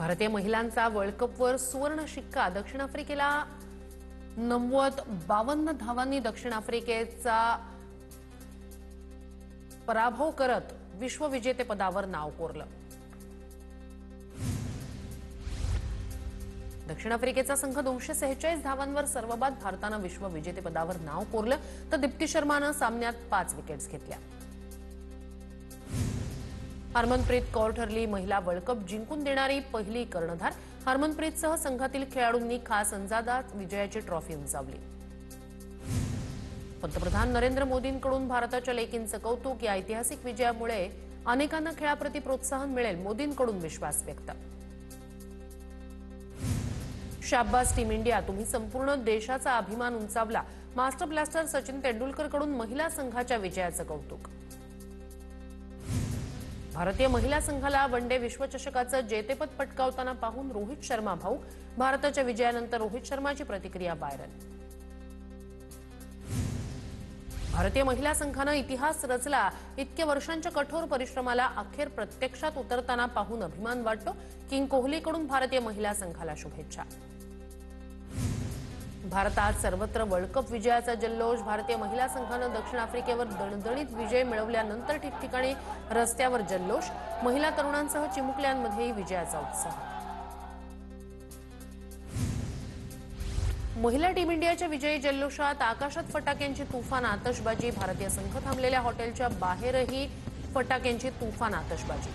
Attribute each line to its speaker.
Speaker 1: भारतीय महिलांचा वर्ल्ड कपवर सुवर्ण शिक्का। दक्षिण आफ्रिकेला 52 धावांनी दक्षिण आफ्रिकेचा पराभव करत विश्वविजेतेपदावर नाव कोरलं। दक्षिण आफ्रिकेचा संघ 246 धावांवर सर्वबाद भारतानं विश्वविजेतेपदावर नाव कोरलं, तर दीप्ती शर्मानं सामन्यात 5 विकेट्स घेतल्या। हरमनप्रीत कौर ठरली महिला वर्ल्ड कप जिंकून देणारी पहिली कर्णधार। हरमनप्रीतसह संघातील खेळाडूंनी खास अंदाजात विजयाची ट्रॉफी उंचावली। पंतप्रधान नरेंद्र मोदींकडून भारताच्या लेकींचं कौतुक। या ऐतिहासिक विजयामुळे अनेकांना खेळाप्रती प्रोत्साहन मिळेल, मोदींकडून विश्वास व्यक्त। शाबास टीम इंडिया, तुम्ही संपूर्ण देशाचा अभिमान उंचावला। मास्टर ब्लास्टर सचिन तेंडुलकरकडून महिला संघाच्या विजयाचं कौतुक। भारतीय महिला संघाला वनडे विश्वचषकाचं जेतेपद पटकावताना पाहून रोहित शर्मा भाऊक। भारताच्या विजयानंतर रोहित शर्माची प्रतिक्रिया व्हायरल। भारतीय महिला संघानं इतिहास रचला। इतक्या वर्षांच्या कठोर परिश्रमाला अखेर प्रत्यक्षात उतरताना पाहून अभिमान वाटतो। किंग कोहलीकडून भारतीय महिला संघाला शुभेच्छा। भारतात सर्वत्र वर्ल्ड कप विजयाचा जल्लोष। भारतीय महिला संघानं दक्षिण आफ्रिकेवर दणदणीत विजय मिळवल्यानंतर ठिकठिकाणी रस्त्यावर जल्लोष। महिला तरुणांसह चिमुकल्यांमध्येही विजयाचा उत्साह। महिला टीम इंडियाच्या विजयी जल्लोषात आकाशात फटाक्यांची तुफान आतषबाजी। भारतीय संघ थांबलेल्या हॉटेलच्या बाहेरही फटाक्यांची तुफान आतषबाजी।